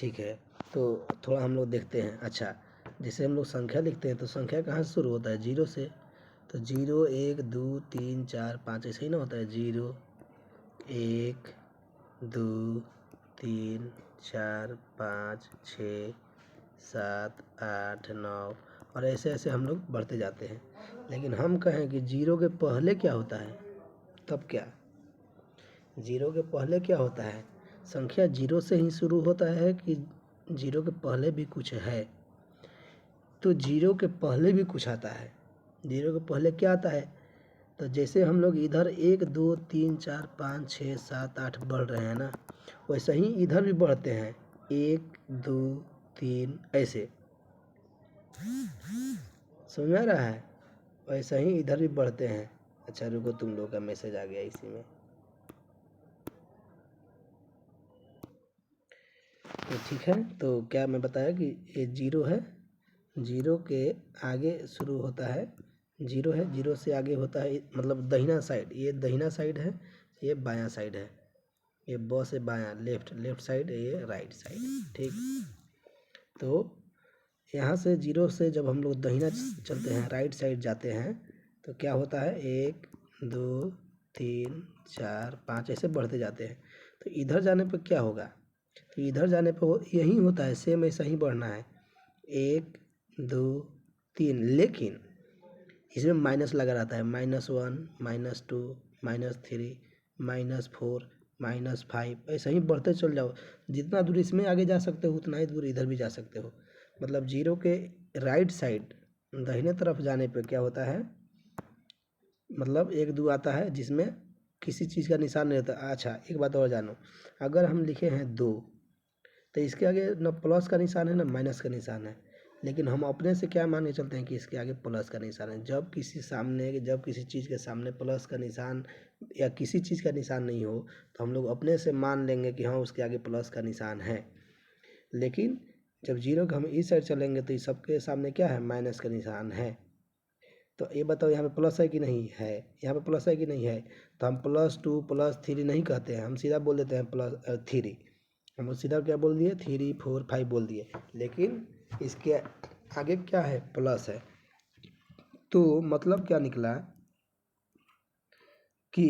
ठीक है, तो थोड़ा हम लोग देखते हैं। अच्छा, जैसे हम लोग संख्या लिखते हैं तो संख्या कहाँ से शुरू होता है? जीरो से। तो 0 1 2 3 4 5 ऐसे ही ना होता है। 0 1 2 3 4 5 6 7 8 9 और ऐसे ऐसे हम लोग बढ़ते जाते हैं। लेकिन हम कहें कि 0 के पहले क्या होता है, तब क्या? 0 के पहले क्या होता है? संख्या 0 से ही शुरू होता है कि 0 के पहले भी कुछ है? तो 0 के पहले भी कुछ आता है। 0 के पहले क्या आता है? तो जैसे हम लोग इधर 1 2 3 4 5 6 7 8 बढ़ रहे हैं ना, वैसे ही इधर भी बढ़ते हैं। 1 2 3 ऐसे, समझ में आ रहा है? वैसे ही इधर भी बढ़ते हैं। अच्छा रुको, तुम लोग का मैसेज आ गया इसी में। तो ठीक है, तो क्या मैं बताया कि ये 0 है, 0 के आगे शुरू होता है। 0 है, 0 से आगे होता है मतलब दहिना साइड, ये दहिना साइड है, ये बायां साइड है। ये ब से बायां लेफ्ट साइड, ये राइट साइड। ठीक, तो यहाँ से 0 से जब हम लोग दहिना चलते हैं, राइट साइड जाते हैं, तो क्या होता है? 1 2 3 4 5 ऐसे बढ़ते जाते हैं। तो इधर जाने पर क्या होगा? तो इधर जाने पर यही होता है, सेम ऐसा ही बढ़ना है। 1 2 3, लेकिन इसमें माइनस लगा रहता है। -1 -2 -3 -4 -5 ऐसा ही बढ़ते चल जाओ। जितना दूर इसमें आगे जा सकते हो उतना ही दूर इधर भी जा सकते हो। मतलब 0 के राइट साइड दाहिने तरफ जाने पे क्या होता है? मतलब 1 2 आता है जिसमें किसी चीज़ का निशान नहीं रहता। अच्छा, एक बात और जानो, अगर हम लिखे हैं 2, तो इसके आगे न प्लस का निशान है न माइनस का निशान है। लेकिन हम अपने से क्या मान के चलते हैं कि इसके आगे प्लस का निशान है। जब किसी चीज़ के सामने प्लस का निशान या किसी चीज़ का निशान नहीं हो, तो हम लोग अपने से मान लेंगे कि हाँ उसके आगे प्लस का निशान है। लेकिन जब 0 का हम इस साइड चलेंगे तो इस सबके सामने क्या है? माइनस का निशान है। तो ये बताओ, यहाँ पे प्लस है कि नहीं है? यहाँ पे प्लस है कि नहीं है? तो हम +2 +3 नहीं कहते हैं, हम सीधा बोल देते हैं +3। हम सीधा क्या बोल दिए? 3 4 5 बोल दिए। लेकिन इसके आगे क्या है? प्लस है। तो मतलब क्या निकला कि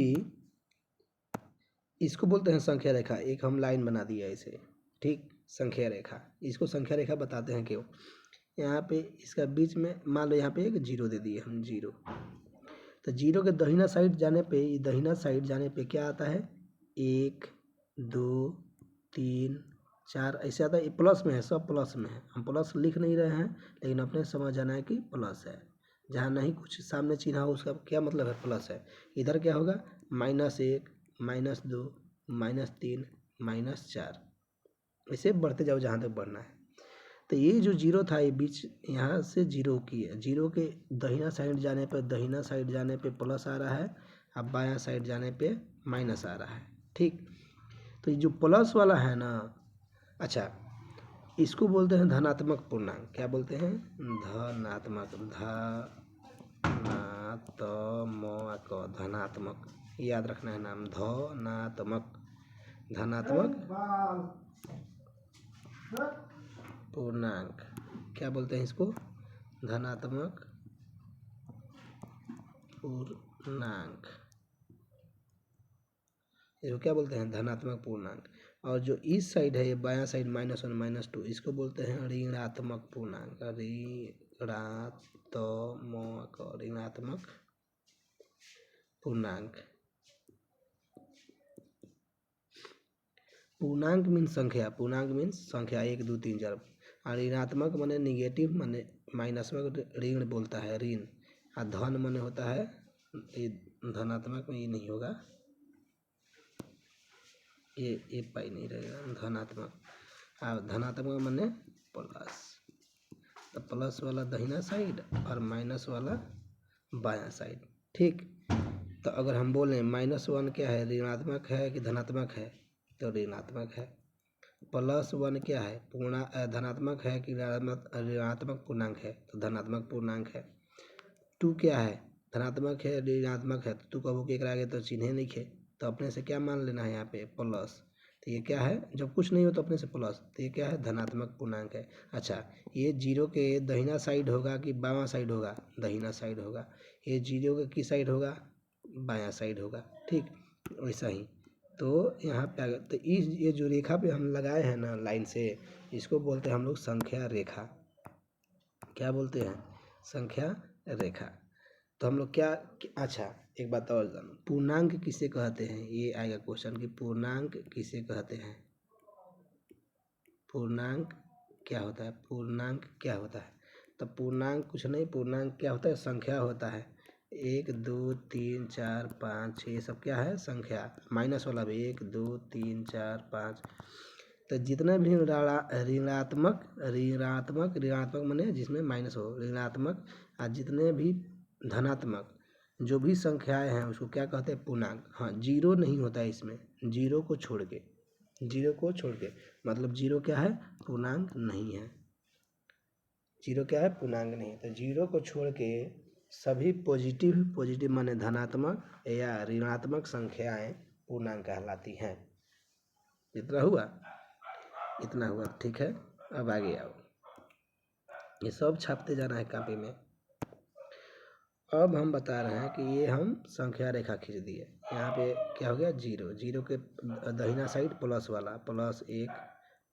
इसको बोलते हैं संख्या रेखा। एक हम लाइन बना दिया इसे, ठीक, संख्या रेखा। इसको संख्या रेखा बताते हैं क्यों? यहाँ पे इसका बीच में मान लो यहाँ पे एक 0 दे दिए हम, 0। तो 0 के दहिना साइड जाने पे क्या आता है? 1 2 3 4 ऐसे आता है। ये प्लस में है, सब प्लस में है। हम प्लस लिख नहीं रहे हैं, लेकिन अपने समझ जाना है कि प्लस है। जहाँ नहीं कुछ सामने चिन्ह हो उसका क्या मतलब है? प्लस है। इधर क्या होगा? -1 -2 -3 -4 ऐसे बढ़ते जाओ जहाँ तक बढ़ना है। तो ये जो 0 था, ये बीच यहाँ से 0 की है। 0 के दाहिना साइड जाने पे प्लस आ रहा है, अब बायां साइड जाने पे माइनस आ रहा है। ठीक, तो ये जो प्लस वाला है ना, अच्छा, इसको बोलते हैं धनात्मक पूर्णांक। क्या बोलते हैं? धनात्मक, याद रखना है नाम, धनात्मक पूर्णांक। क्या बोलते हैं इसको? धनात्मक पूर्णांक। इसको क्या बोलते हैं? धनात्मक पूर्णांक। और जो इस साइड है, ये बायां साइड -1 -2, इसको बोलते हैं ऋणात्मक पूर्णांक। ऋणात्मक पूर्णांक। पूर्णांक मीन्स संख्या, 1 2 3 4। और ऋणात्मक माने निगेटिव, माने माइनसमक ऋण बोलता है, ऋण। और धन माने होता है, ये धनात्मक में ये नहीं होगा, ये पाई नहीं रहेगा, धनात्मक। और धनात्मक माने प्लस। तो प्लस वाला दाहिना साइड और माइनस वाला बायां साइड। ठीक, तो अगर हम बोलें -1 क्या है? ऋणात्मक है कि धनात्मक है? तो ऋणात्मक है। +1 क्या है? धनात्मक है कि ऋणात्मक पूर्णांक है? तो धनात्मक पूर्णांक है। 2 क्या है? धनात्मक है ऋणात्मक है? तो 2 का आगे तो चिन्ह नहीं है, तो अपने से क्या मान लेना है यहाँ पे? प्लस। तो ये क्या है, जब कुछ नहीं हो तो अपने से प्लस, तो ये क्या है, धनात्मक पूर्णांक है। अच्छा, ये जीरो के दाहिना साइड होगा कि बायां साइड होगा, दाहिना साइड होगा। ये जीरो के किस साइड होगा, बायां साइड होगा। ठीक, वैसा ही तो यहाँ पे अगर तो इस ये जो रेखा पे हम लगाए हैं ना लाइन से, इसको बोलते हैं हम लोग संख्या रेखा। क्या बोलते हैं, संख्या रेखा। तो हम लोग क्या, अच्छा एक बात और जानो, पूर्णांक किसे कहते हैं, ये आएगा क्वेश्चन कि पूर्णांक किसे कहते हैं। पूर्णांक क्या होता है, पूर्णांक क्या होता है, तो पूर्णांक कुछ नहीं, पूर्णांक क्या होता है, संख्या होता है। 1 2 3 4 5 6 सब क्या है, संख्या। माइनस वाला भी 1 2 3 4 5। तो जितना भी ऋणात्मक ऋणात्मक ऋणात्मक माने जिसमें माइनस हो, ऋणात्मक और जितने भी धनात्मक जो भी संख्याएं हैं उसको क्या कहते हैं, पूर्णांक। हाँ, जीरो नहीं होता है इसमें, जीरो को छोड़ के, जीरो को छोड़ के, मतलब जीरो क्या है, पूर्णांक नहीं है। जीरो क्या है, पूर्णांक नहीं है। तो जीरो को छोड़ के सभी पॉजिटिव, पॉजिटिव माने धनात्मक या ऋणात्मक संख्याएं पूर्णांक कहलाती हैं। इतना हुआ, इतना हुआ, ठीक है। अब आगे आओ, ये सब छापते जाना है कॉपी में। अब हम बता रहे हैं कि ये हम संख्या रेखा खींच दिए। यहाँ पे क्या हो गया, जीरो, जीरो के दाहिना साइड प्लस वाला, +1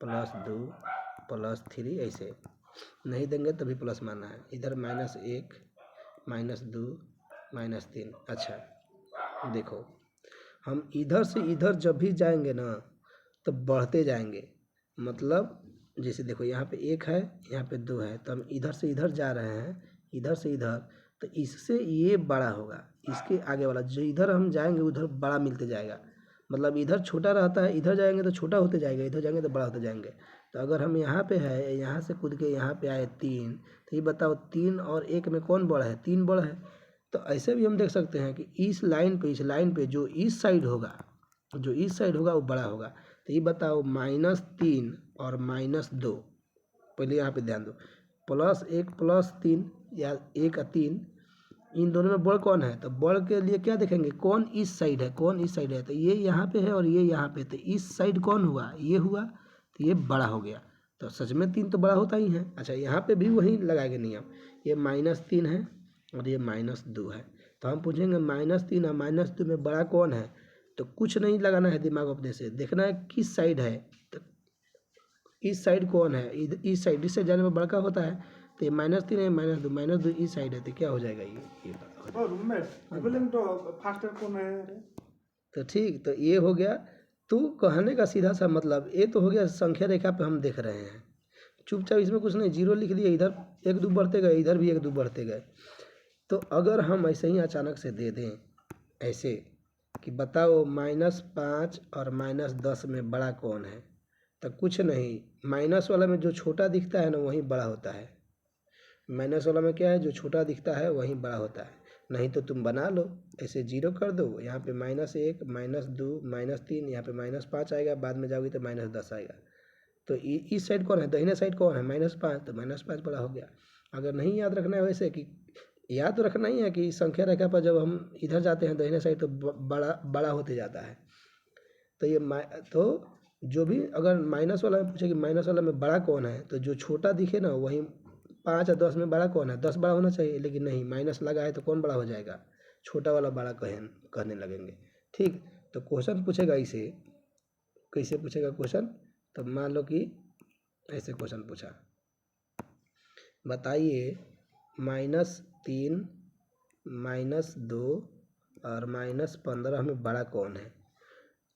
+2 +3, ऐसे नहीं देंगे तभी प्लस मानना है। इधर -1 -2 -3। अच्छा देखो, हम इधर से इधर जब भी जाएंगे ना तो बढ़ते जाएंगे। मतलब जैसे देखो यहाँ पे 1 है, यहाँ पे 2 है, तो हम इधर से इधर जा रहे हैं, इधर से इधर, तो इससे ये बड़ा होगा, इसके आगे वाला जो इधर हम जाएंगे उधर बड़ा मिलते जाएगा। मतलब इधर छोटा रहता है, इधर जाएंगे तो छोटा होते जाएगा, इधर जाएंगे तो बड़ा होते जाएंगे। तो अगर हम यहाँ पे है, यहाँ से कूद के यहाँ पे आए 3, तो ये बताओ 3 और 1 में कौन बड़ा है, 3 बड़ा है। तो ऐसे भी हम देख सकते हैं कि इस लाइन पे जो इस साइड होगा, जो इस साइड होगा वो बड़ा होगा। तो ये बताओ -3 और -2, पहले यहाँ पे ध्यान दो, +1 +3 या 1 और 3, इन दोनों में बड़ कौन है, तो बड़ के लिए क्या देखेंगे, कौन इस साइड है, कौन इस साइड है। तो ये यहाँ पे है और ये यहाँ पे, तो इस साइड कौन हुआ, ये हुआ, तो ये बड़ा हो गया। तो सच में 3 तो बड़ा होता ही है। अच्छा, यहाँ पे भी वही लगाएंगे नियम, ये -3 है और ये -2 है। तो हम पूछेंगे -3 और -2 में बड़ा कौन है। तो कुछ नहीं लगाना है दिमाग अपने से, देखना है किस साइड है। तो इस साइड कौन है, इस साइड, इस साइड जाने में बड़का होता है। तो ये -3 है, -2 इस साइड है, तो क्या हो जाएगा, ये तो ठीक, तो ये हो गया। तो कहने का सीधा सा मतलब ये तो हो गया, संख्या रेखा पे हम देख रहे हैं, चुपचाप इसमें कुछ नहीं, जीरो लिख दिए, इधर 1 2 बढ़ते गए, इधर भी 1 2 बढ़ते गए। तो अगर हम ऐसे ही अचानक से दे दें ऐसे कि बताओ -5 और -10 में बड़ा कौन है, तो कुछ नहीं, माइनस वाला में जो छोटा दिखता है ना वही बड़ा होता है। माइनस वाला में क्या है, जो छोटा दिखता है वही बड़ा होता है। नहीं तो तुम बना लो, ऐसे जीरो कर दो, यहाँ पे -1 -2 -3, यहाँ पे -5 आएगा, बाद में जाओगी तो -10 आएगा। तो इस साइड कौन है, दाहिने साइड कौन है, -5, तो -5 बड़ा हो गया। अगर नहीं याद रखना है वैसे कि, याद तो रखना ही है कि संख्या रेखा पर जब हम इधर जाते हैं दाहिने साइड तो बड़ा बड़ा होते जाता है। तो ये तो जो भी अगर माइनस वाला में पूछे कि माइनस वाला में बड़ा कौन है, तो जो छोटा दिखे ना वही, 5 और 10 में बड़ा कौन है, 10 बड़ा होना चाहिए, लेकिन नहीं, माइनस लगा है तो कौन बड़ा हो जाएगा, छोटा वाला बड़ा कहने लगेंगे। ठीक, तो क्वेश्चन पूछेगा इसे, कैसे पूछेगा क्वेश्चन, तो मान लो कि ऐसे क्वेश्चन पूछा, बताइए -3 -2 और -15 में बड़ा कौन है।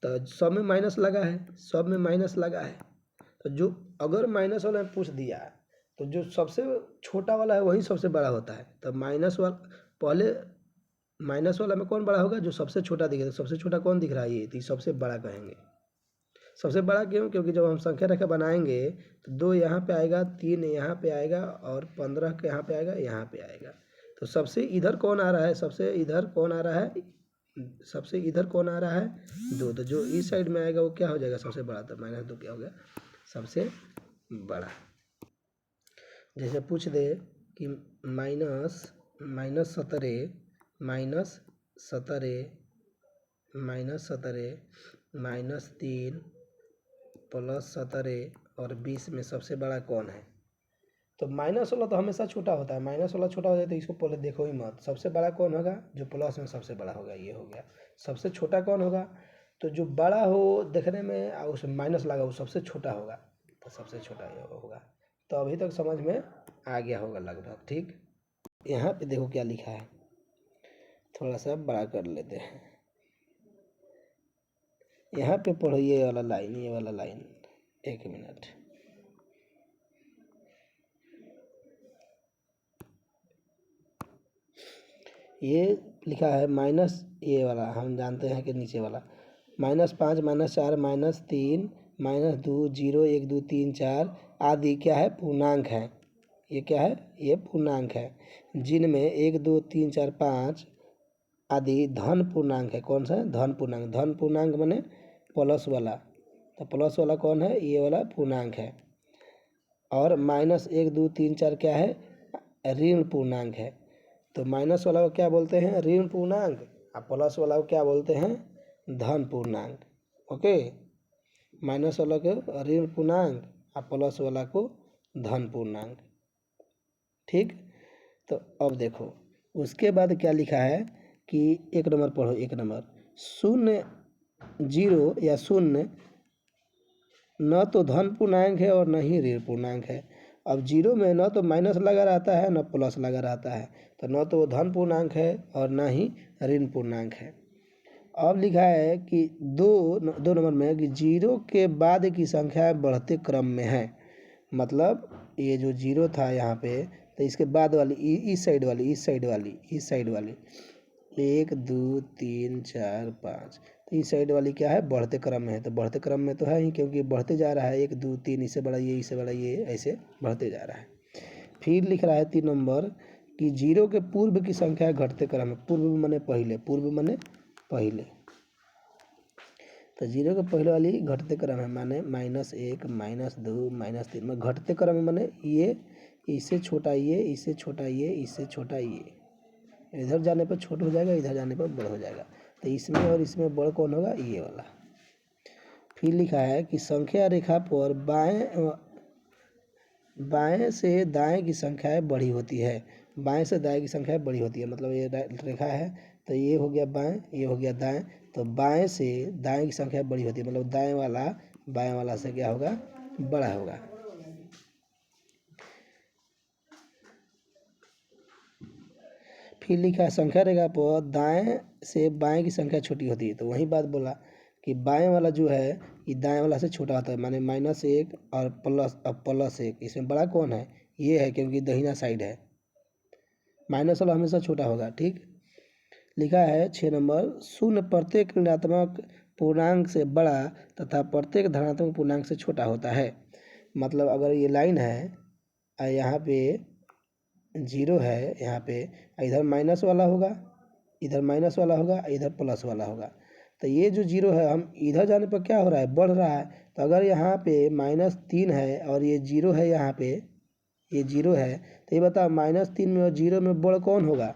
तो सब में माइनस लगा है, सब में माइनस लगा है। तो जो अगर माइनस वाला में पूछ दिया तो जो सबसे छोटा वाला है वही सबसे बड़ा होता है। तो माइनस वाला, पहले माइनस वाला में कौन बड़ा होगा, जो सबसे छोटा दिखे। तो सबसे छोटा कौन दिख रहा है, ये, तो सबसे बड़ा कहेंगे। सबसे बड़ा क्यों, क्योंकि जब हम संख्या रेखा बनाएंगे तो 2 यहाँ पे आएगा, 3 यहाँ पे आएगा और 15 के यहाँ पे आएगा, यहाँ पे आएगा। तो सबसे इधर कौन आ रहा है, सबसे इधर कौन आ रहा है, सबसे इधर कौन आ रहा है, 2। तो जो इस साइड में आएगा वो क्या हो जाएगा, सबसे बड़ा। तो -2 क्या हो गया, सबसे बड़ा। जैसे पूछ दे कि -17 -17 -17 -3 +17 और 20 में सबसे बड़ा कौन है? तो माइनस वाला तो हमेशा छोटा होता है, माइनस वाला छोटा हो जाए तो इसको पहले देखो ही मत। सबसे बड़ा कौन होगा? जो प्लस में सबसे बड़ा होगा, ये हो गया। सबसे छोटा कौन होगा? तो जो बड़ा हो देखने में और उसमें माइनस लगा वो सबसे छोटा होगा, तो सबसे छोटा ये होगा। तो अभी तक समझ में आ गया होगा लगभग, ठीक। यहाँ पे देखो क्या लिखा है, थोड़ा सा बड़ा कर लेते हैं। यहाँ पे पढ़ो ये वाला लाइन, ये वाला लाइन, 1 मिनट। ये लिखा है माइनस, ये वाला हम जानते हैं कि नीचे वाला -5 -4 -3 -2 0 1 2 3 4 आदि क्या है? पूर्णांक है। ये क्या है? ये पूर्णांक है, जिनमें 1 2 3 4 5 आदि धन पूर्णांक है। कौन सा है? धन पूर्णांक। धन पूर्णांक माने प्लस वाला, तो प्लस वाला कौन है? ये वाला पूर्णांक है। और -1 2 3 4 क्या है? ऋण पूर्णांक है। तो माइनस वाला को क्या बोलते हैं? ऋण पूर्णांक। और प्लस वाला को क्या बोलते हैं? धन पूर्णांक। ओके, माइनस वाला को ऋण पूर्णांक और प्लस वाला को धन पूर्णांक, ठीक। तो अब देखो उसके बाद क्या लिखा है कि 1 नंबर पढ़ो, 1 नंबर 0 0 या 0 न तो धन पूर्णांक है और न ही ऋण पूर्णांक है। अब 0 में न तो माइनस लगा रहता है न प्लस लगा रहता है, तो न तो वो धन पूर्णांक है और न ही ऋण पूर्णांक है। अब लिखा है कि 2 नंबर में कि 0 के बाद की संख्या बढ़ते क्रम में है। मतलब ये जो 0 था यहाँ पे, तो इसके बाद वाली इस साइड वाली 1 2 3 4 5, तो इस साइड वाली क्या है? बढ़ते क्रम में है। तो बढ़ते क्रम में तो है ही, क्योंकि बढ़ते जा रहा है 1 2 3, इससे बड़ा ये, इससे बड़ा ये, ऐसे बढ़ते जा रहा है। फिर लिख रहा है 3 नंबर कि 0 के पूर्व की संख्या घटते क्रम में। पूर्व माने पहले, पूर्व माने पहले, तो 0 के पहले वाली घटते क्रम है, माने -1 -2 -3 में घटते क्रम में, माने ये इससे छोटा ये, इससे छोटा ये, इससे छोटा ये, इधर जाने पर छोटा हो जाएगा, इधर जाने पर बड़ा हो जाएगा। तो इसमें और इसमें बड़ा कौन होगा? ये वाला। फिर लिखा है कि संख्या रेखा पर बाएं से दाएं की संख्याएं बड़ी होती है। बाएं से दाएं की संख्याएं बड़ी होती है, मतलब ये रेखा है, तो ये हो गया बाएं, ये हो गया दाएं, तो बाएं से दाएं की संख्या बड़ी होती है, मतलब दाएं वाला बाएं वाला से क्या होगा? बड़ा होगा। फिर लिखा है संख्या रेखा पर दाएं से बाएं की संख्या छोटी होती है। तो वही बात बोला कि बाएं वाला जो है ये दाएं वाला से छोटा होता है, माने -1 और +1, इसमें बड़ा कौन है? ये है, क्योंकि दहिना साइड है। माइनस वाला हमेशा छोटा होगा, ठीक। लिखा है 6 नंबर 0 प्रत्येक ऋणात्मक पूर्णांक से बड़ा तथा प्रत्येक धनात्मक पूर्णांक से छोटा होता है। मतलब अगर ये लाइन है और यहाँ पे 0 है, यहाँ पे इधर माइनस वाला होगा, इधर माइनस वाला होगा, इधर प्लस वाला होगा, तो ये जो 0 है, हम इधर जाने पर क्या हो रहा है? बढ़ रहा है। तो अगर यहाँ पे -3 है और ये 0 है, यहाँ पे ये 0 है, तो ये बताओ -3 में और 0 में बड़ कौन होगा?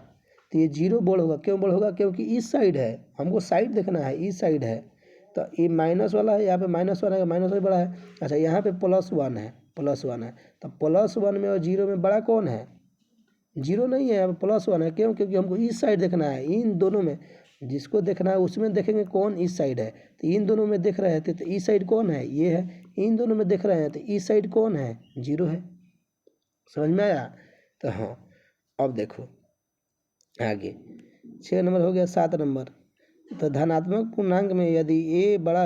तो ये 0 बड़ होगा। क्यों बड़ होगा? क्योंकि इस साइड है, हमको साइड देखना है, इस साइड है, तो ये माइनस वाला है, यहाँ पे माइनस वाला है, माइनस वाला बड़ा है। अच्छा, यहाँ पे +1 है, +1 है, तो +1 में और 0 में बड़ा कौन है? 0 नहीं है, अब +1 है। क्यों? क्योंकि हमको इस साइड देखना है। इन दोनों में जिसको देखना है उसमें देखेंगे कौन इस साइड है, तो इन दोनों में देख रहे थे तो इस साइड कौन है? ये है। इन दोनों में देख रहे हैं तो इस साइड कौन है? 0 है। समझ में आया? तो हाँ, अब देखो आगे 6 नंबर हो गया। 7 नंबर, तो धनात्मक पूर्णांक में यदि a बड़ा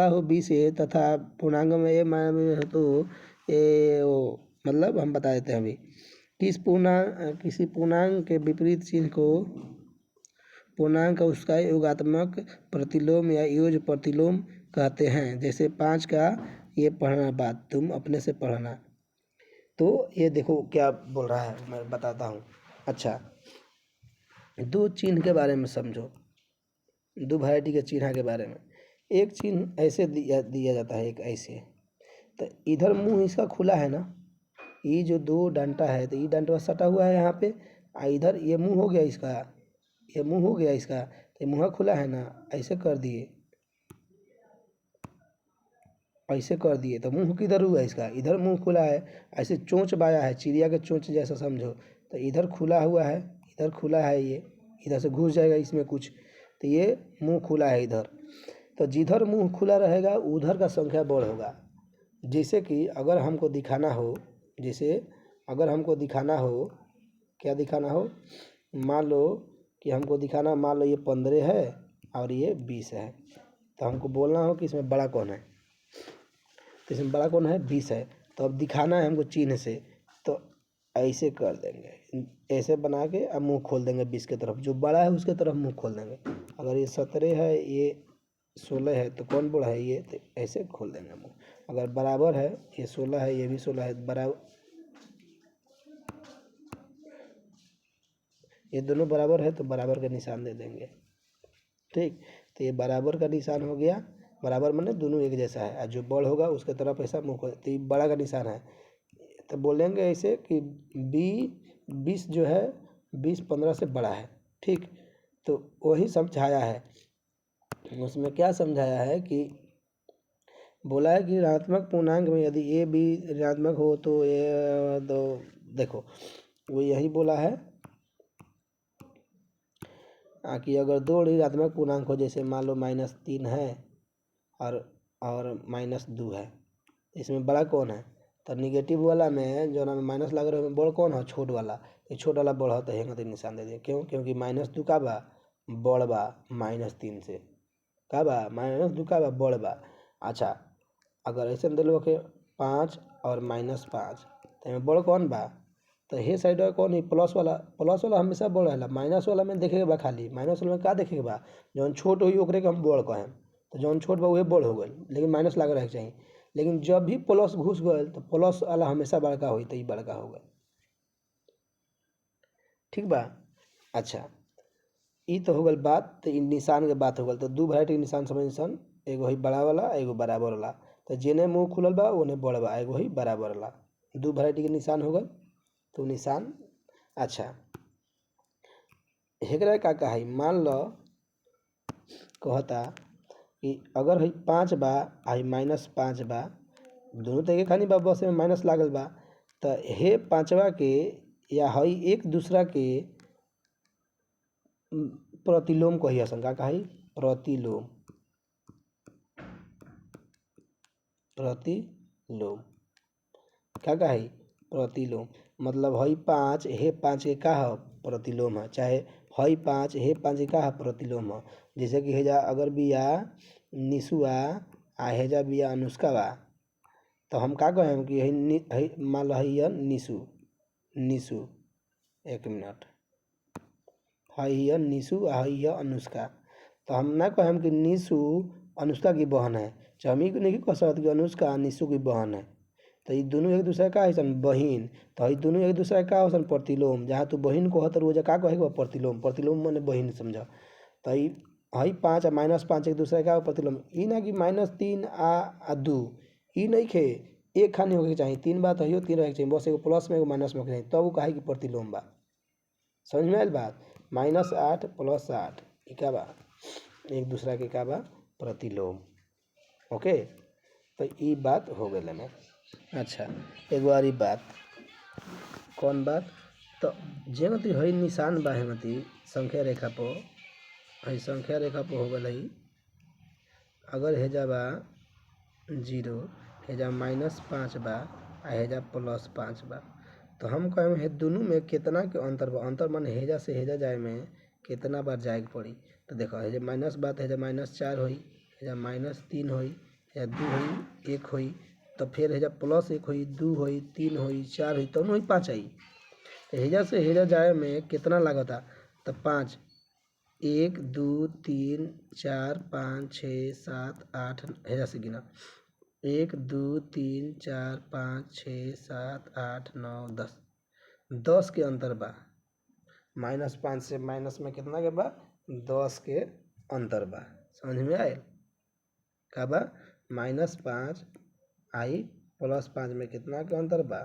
हो b से तथा पूर्णांक में a में हो तो मतलब हम बता देते हैं अभी, किसी पूर्णांक के विपरीत चिन्ह को पूर्णांक उसका योगात्मक प्रतिलोम या योज प्रतिलोम कहते हैं। जैसे 5 का ये पढ़ना बात तुम अपने से पढ़ना। तो ये देखो क्या बोल रहा है, मैं बताता हूँ। अच्छा, 2 चिन्ह के बारे में समझो, 2 वैरायटी के चिन्ह के बारे में। एक चिन्ह ऐसे दिया जाता है, एक ऐसे, तो इधर मुंह इसका खुला है ना, ये जो 2 डंटा है, तो ये डंटा सटा हुआ है यहाँ पे, इधर ये मुंह हो गया इसका, ये मुंह हो गया इसका, तो मुँह खुला है ना, ऐसे कर दिए, ऐसे कर दिए तो मुंह किधर हुआ इसका, इधर मुंह खुला है, ऐसे चोंच बाया है, चिड़िया के चोंच जैसा समझो, तो इधर खुला हुआ है, इधर खुला है, ये इधर से घुस जाएगा इसमें कुछ, तो ये मुंह खुला है इधर। तो जिधर मुंह खुला रहेगा उधर का संख्या बढ़ होगा। जैसे कि अगर हमको दिखाना हो, जैसे अगर हमको दिखाना हो, क्या दिखाना हो, मान लो कि हमको दिखाना, मान लो ये 15 है और ये 20 है, तो हमको बोलना हो कि इसमें बड़ा कौन है, तो इसमें बड़ा कौन है, 20 है। तो अब दिखाना है हमको चिन्ह से, तो ऐसे कर देंगे, ऐसे बना के अब मुंह खोल देंगे 20 की तरफ, जो बड़ा है उसके तरफ मुंह खोल देंगे। अगर ये 17 है, ये 16 है, तो कौन बड़ा है, ये, तो ऐसे खोल देंगे मुंह। अगर बराबर है, ये 16 है, ये भी 16 है, बराबर, ये दोनों बराबर है तो बराबर का निशान दे देंगे। ठीक, तो ये बराबर का निशान हो गया, बराबर माने दोनों एक जैसा है, और जो बड़ होगा उसके तरफ ऐसा मुँह खोल, तो ये बड़ा का निशान है। तो बोलेंगे ऐसे कि 20 जो है 20 15 से बड़ा है। ठीक, तो वही समझाया है, उसमें क्या समझाया है कि बोला है कि ऋणात्मक पूर्णांक में यदि ए भी ऋणात्मक हो तो ये, तो देखो वो यही बोला है कि अगर दो ऋणात्मक पूर्णांक हो, जैसे मान लो -3 है और -2 है, इसमें बड़ा कौन है, तो निगेटिव वाला में जो ना माइनस लग रहा है बड़ कौन है, छोट वाला, ये छोट वाला बड़ है तो हेंगे तो निशान दे दिए। क्यों, क्योंकि -2 का बा बड़ बा -3 से, का बा -2 का बा बड़ बा। अच्छा, अगर ऐसे दे लो के 5 और -5, तो में बड़ कौन बा, तो हे साइड कौन है, प्लस वाला, प्लस वाला हमेशा बड़ रहेला, माइनस वाला में देखे के बा, खाली माइनस वाला में का देखे के बा, जौन छोट होई ओकरे के हम बड़ कहें, तो जौन छोट बा वही बड़ हो गई, लेकिन माइनस लग रहे के चाहिए। लेकिन जब भी प्लस घुस गए तो प्लस वाला हमेशा बड़का होई, तो ये बड़का हो गए। ठीक बा। अच्छा, ई तो हो गल बात, तो इ निशान के बात हो गल, तो दू वैरायटी के निशान समझ सन, एगो है बड़ा वाला, एगो बराबर वाला। तो जेने मुंह खुलल बा ओने बड़ बा, एगो है बराबर वाला, दू वैरायटी के निशान हो गल। तो निशान, अच्छा हेकरा का है, मान लो कहता कि अगर है 5 बा आ -5 बा, दोनों तो एक खानी बा, बस में माइनस लागल बा, तो हे पाँचवा के या हई एक दूसरा के प्रतिलोम कही असन, का कही, प्रतिलोम, प्रतिलोम, क्या कही, प्रतिलोम। मतलब हई 5 हे 5 के का है, प्रतिलोम है, चाहे हई 5 हे 5 के का है, प्रतिलोम है। जैसे कि हेजा अगर बिया निशुआ आ हेजा बिया अनुष्का बा, तो हम का कहें कि है मान लो है निशु, निशु, एक मिनट, है निशु आ है अनुष्का, तो हम ना कहें कि निशु अनुष्का की बहन है, चाहे हम ही नहीं कह सकते कि अनुष्का निशु की बहन है। तो ये दोनों एक दूसरे का है बहिन, तो ये दोनों एक दूसरे का हो प्रतिलोम, जहाँ तू बहिन को हतर वो का कहे प्रतिलोम, प्रतिलोम मैंने बहिन समझा। तो हई 5 आ -5 एक दूसरे का प्रतिलोम, ई ना कि -3 आ 2, ई नहीं खे, एक खानी होके चाहिए, 3 बात है 3 रहे चाहिए, बस एगो प्लस में एगो माइनस में होके चाहिए, तब वो कहे कि प्रतिलोम बा। समझ में आयल बात, -8 + 8 ई का बा, एक दूसरा के का बा, प्रतिलोम। ओके, तो ई बात हो गई में। अच्छा, एगो और बात, कौन बात, तो जेमती हई निशान बा, हेमती संख्या रेखा पर, हई संख्या रेखा पर हो गई, अगर हेजा बा 0, हेजा -5 बा आ हेजा +5 बा, तो हम कहें हे दोनों में कितना के अंतर बा, अंतर मान हेजा से हेजा जाए में कितना बार जाए के पड़ी। तो देखो हेजा माइनस बा तो हेजा -4 होई, हेजा -3 होई, हेजा 2 होई, 1 होई, तो फिर हेजा +1 होई, 2 होई, 3 होई, 4 होई, तब होई 5 आई। तो हेजा से हेजा जाए में कितना लागता, तो 5, 1 2 3 4 5 6 7 8, हेजा से गिना, 1 2 3 4 5 6 7 8 9 10, 10 के अंतर बा, -5 से माइनस में कितना के बा, 10 के अंतर बा। समझ में आयल, का बा, -5 आई +5 में कितना के अंतर बा,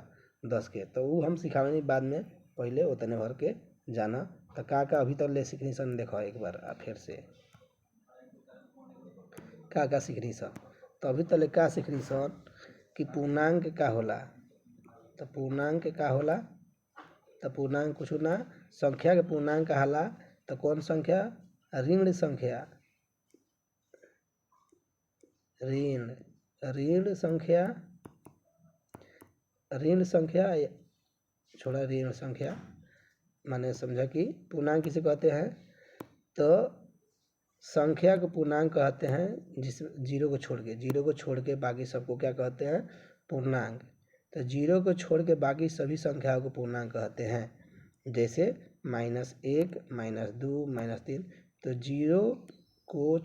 10 के। तो वो हम सिखावे बाद में, पहले उतने भर के जाना। तो का अभी तक ले सीखनी सन, देखो एक बार फिर से का सीखनी सन। तो अभी तले का सीखली सन कि पूर्णांक का होला। तो पूर्णांक का होला, तो पूर्णांक कुछ ना, संख्या के पूर्णांक कहाला। तो कौन संख्या? ऋण संख्या, ऋण ऋण संख्या, ऋण संख्या छोड़ा, ऋण संख्या माने समझा कि पूर्णांक किसे कहते हैं? तो संख्या को पूर्णांक कहते हैं जिस जीरो को छोड़ के बाकी सबको क्या कहते हैं? पूर्णांक। तो जीरो को छोड़ के बाकी सभी संख्याओं को पूर्णांक कहते हैं, जैसे -1, -2, -3। तो जीरो को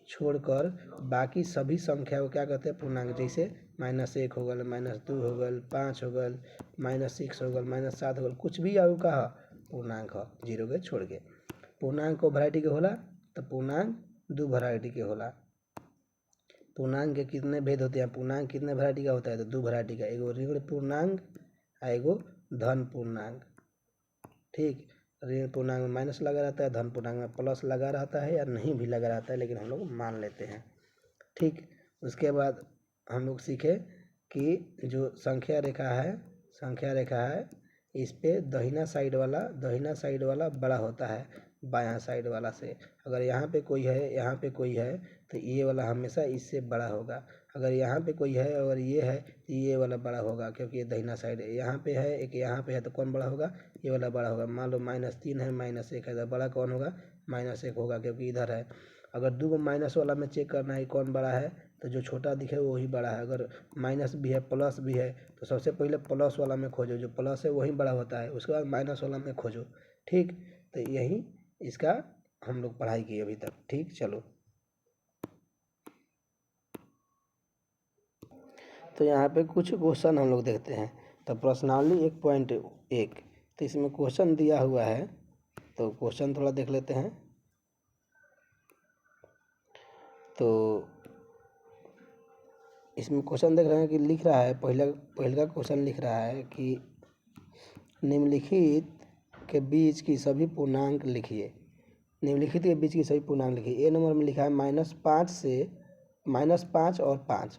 छोड़कर बाकी सभी संख्या को क्या कहते हैं? पूर्णांक। जैसे -1 हो गल, -2 हो गल, 5 हो गल, -6 हो गल, -7 हो गल, कुछ भी आयु का पूर्णांक हो जीरो के छोड़ के। पूर्णांक को वैरायटी के होला, तो पूर्णांक 2 वैरायटी के होला। पूर्णांक के कितने भेद होते हैं? पूर्णांक कितने वैरायटी का होता है? तो 2 वैरायटी का, एगो ऋण पूर्णांक और एगो धन पूर्णांक। ठीक, ऋण पूर्णांक में माइनस लगा रहता है, धन पूर्णांक में प्लस लगा रहता है या नहीं भी लगा रहता है, लेकिन हम लोग मान लेते हैं। ठीक, उसके बाद हम लोग सीखे कि जो संख्या रेखा है इस पे दाहिना साइड वाला बड़ा होता है बायां साइड वाला से। अगर यहाँ पे कोई है तो ये वाला हमेशा इससे बड़ा होगा। अगर यहाँ पे कोई है और ये है तो ये वाला बड़ा होगा, क्योंकि ये दाहिना साइड है। यहाँ पे है एक, यहाँ पे है, तो कौन बड़ा होगा? ये वाला बड़ा होगा। मान लो -3 है, -1 है, तो बड़ा कौन होगा? -1 होगा, क्योंकि इधर है। अगर 2 माइनस वाला में चेक करना है कौन बड़ा है, तो जो छोटा दिखे वही बड़ा है। अगर माइनस भी है प्लस भी है तो सबसे पहले प्लस वाला में खोजो, जो प्लस है वही बड़ा होता है, उसके बाद माइनस वाला में खोजो। ठीक, तो यही इसका हम लोग पढ़ाई किए अभी तक। ठीक, चलो। तो यहाँ पे कुछ क्वेश्चन हम लोग देखते हैं। तो प्रश्नावली 1.1, तो इसमें क्वेश्चन दिया हुआ है, तो क्वेश्चन थोड़ा देख लेते हैं। तो इसमें क्वेश्चन देख रहे हैं कि लिख रहा है, पहला क्वेश्चन लिख रहा है कि निम्नलिखित के बीच की सभी पूर्णांक लिखिए। निम्नलिखित के बीच की सभी पूर्णांक लिखिए। ए नंबर में लिखा है -5 और 5।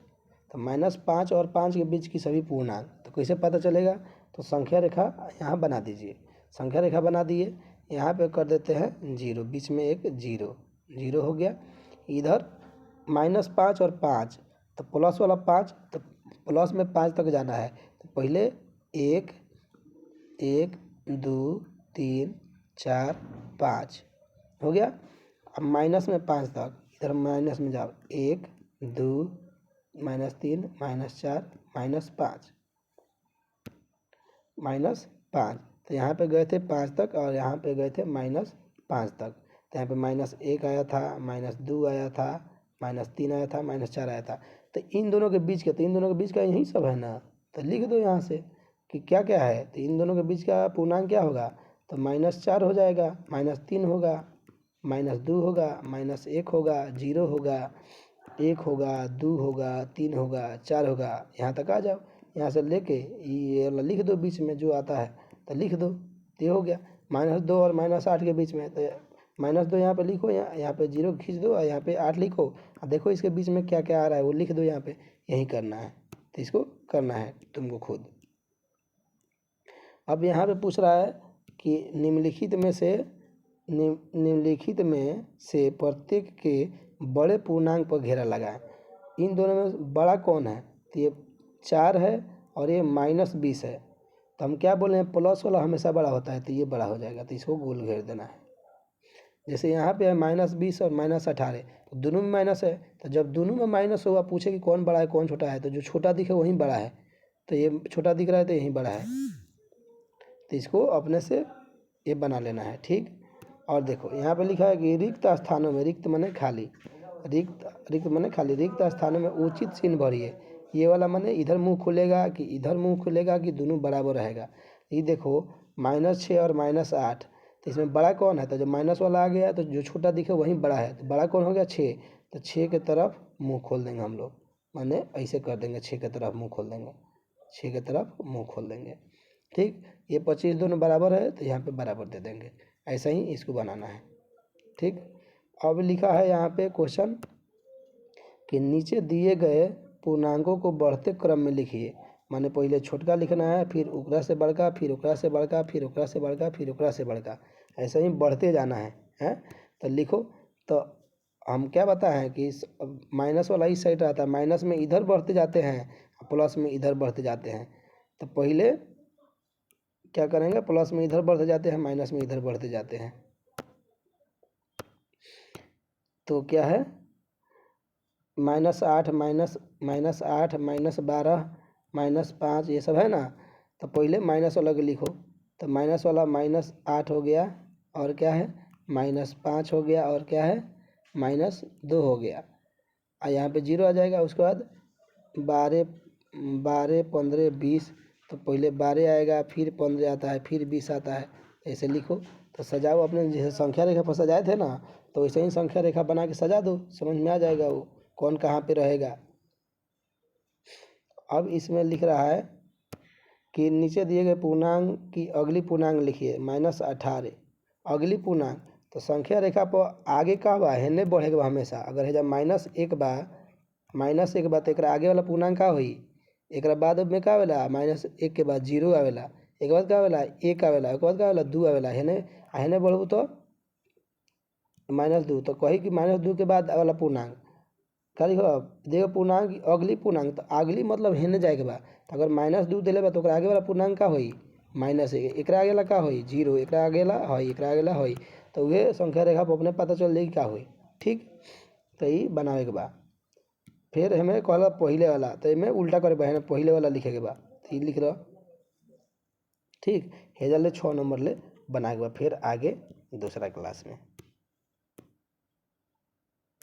तो -5 और 5 के बीच की सभी पूर्णांक, तो कैसे पता चलेगा? तो संख्या रेखा यहाँ बना दीजिए। संख्या रेखा बना दिए, यहाँ पे कर देते हैं 0, बीच में एक 0 हो गया। इधर -5 और 5, तो प्लस वाला 5, तो प्लस में 5 तक जाना है। तो पहले 1, 2, 3, 4, 5 हो गया। अब माइनस में 5 तक, इधर माइनस में जाओ, 1, 2, -3, -4, -5, तो यहाँ पे गए थे 5 तक और यहाँ पे गए थे -5 तक। तो यहाँ पे -1 आया था, -2 आया था, -3 आया था, -4 आया था। तो इन दोनों के बीच का यही सब है ना, तो लिख दो यहाँ से कि क्या क्या है। तो इन दोनों के बीच का पूर्णांक क्या होगा? तो -4 हो जाएगा, -3 होगा, -2 होगा, -1 होगा, 0 होगा, 1 होगा, 2 होगा, 3 होगा, 4 होगा। यहाँ तक आ जाओ, यहाँ से लेके ये वाला लिख दो बीच में जो आता है, तो लिख दो। ये हो गया -2 और -8 के बीच में। तो -2 यहाँ पे लिखो, यहाँ पे 0 खींच दो और यहाँ पे 8 लिखो, और देखो इसके बीच में क्या क्या आ रहा है वो लिख दो यहाँ पे। यही करना है, तो इसको करना है तुमको खुद। अब यहाँ पे पूछ रहा है कि निम्नलिखित में से प्रत्येक के बड़े पूर्णांक पर घेरा लगाएं। इन दोनों में बड़ा कौन है? तो ये 4 है और ये -20 है। तो हम क्या बोले हैं? प्लस वाला हमेशा बड़ा होता है, तो ये बड़ा हो जाएगा, तो इसको गोल घेर देना है। जैसे यहाँ पे है -20 और -18, तो दोनों में माइनस है। तो जब दोनों में माइनस होगा, पूछे कि कौन बड़ा है कौन छोटा है, तो जो छोटा दिखे वही बड़ा है। तो ये छोटा दिख रहा है तो यही बड़ा है, तो इसको अपने से ये बना लेना है। ठीक, और देखो यहाँ पे लिखा है कि रिक्त स्थानों में, रिक्त माने खाली, रिक्त स्थानों में उचित चिन्ह भरिए। ये वाला माने इधर मुंह खुलेगा कि इधर मुंह खुलेगा कि दोनों बराबर रहेगा। ये देखो -6 और -8, तो इसमें बड़ा कौन है? तो जब माइनस वाला आ गया तो जो छोटा दिखे वही बड़ा है। तो बड़ा कौन हो गया? 6। तो 6 के तरफ मुँह खोल देंगे हम लोग, माने ऐसे कर देंगे, 6 के तरफ मुँह खोल देंगे, 6 के तरफ मुँह खोल देंगे। ठीक, ये 25 दोनों बराबर है तो यहाँ पे बराबर दे देंगे। ऐसा ही इसको बनाना है। ठीक, अब लिखा है यहाँ पे क्वेश्चन कि नीचे दिए गए पूर्णांकों को बढ़ते क्रम में लिखिए। माने पहले छोटका लिखना है, फिर ओकरा से बड़का, फिर ओकरा से बड़का, फिर ओकरा से बड़का, फिर ओकरा से बड़का, ऐसे ही बढ़ते जाना है। हैं तो लिखो। तो हम क्या बताए हैं कि माइनस वाला इस साइड रहता है, माइनस में इधर बढ़ते जाते हैं, प्लस में इधर बढ़ते जाते हैं। तो पहले क्या करेंगे, प्लस में इधर बढ़ते जाते हैं, माइनस में इधर बढ़ते जाते हैं। तो क्या है, -8 -8 -12 -5 ये सब है ना। तो पहले माइनस वाला के लिखो। तो माइनस वाला -8 हो गया, और क्या है -5 हो गया, और क्या है -2 हो गया। और यहाँ पे 0 आ जाएगा। उसके बाद 12 12 15 20। तो पहले 12 आएगा, फिर 15 आता है, फिर 20 आता है। ऐसे लिखो। तो सजाओ अपने जैसे संख्या रेखा पर सजाए थे ना, तो वैसे ही संख्या रेखा बना के सजा दो, समझ में आ जाएगा वो कौन कहाँ पे रहेगा। अब इसमें लिख रहा है कि नीचे दिए गए पूर्णांक की अगली पूर्णांक लिखिए, -18 अगली पूर्णांक। तो संख्या रेखा पर आगे का बा हेने बढ़ेगा हमेशा। अगर है जब -1 बा, -1 बा तो एक आगे वाला पूर्णांक का होई, एक बाद में का आवेला, -1 के बाद 0 आवेला, एक बाद का आवेला 1 आवेला, एक बाद का आवेला 2 आवेला। हेने बढ़ू तो -2। तो कही कि -2 के बाद वाला पूर्णांक का लिखो। देखो पूर्णांक अगली पूर्णांक, तो अगली मतलब हेने जाए के बाद। तो अगर -2 दिले बा तो आगे वाला पूर्णांक का होई -1, एक आगे वाला का होई 0, एक आगे वाला होई, एक आगे वाला होई। तो वे संख्या रेखा पर अपने पता चल जाएगी का होई। ठीक, तो ये बनावे के बाद फिर हमें कहला पहले वाला, तो इमें उल्टा करे बहन पहले वाला लिखे के बाद। तो ये लिख रहा। ठीक, हेजल ले 6 नंबर ले बना के बाद फिर आगे दूसरा क्लास में।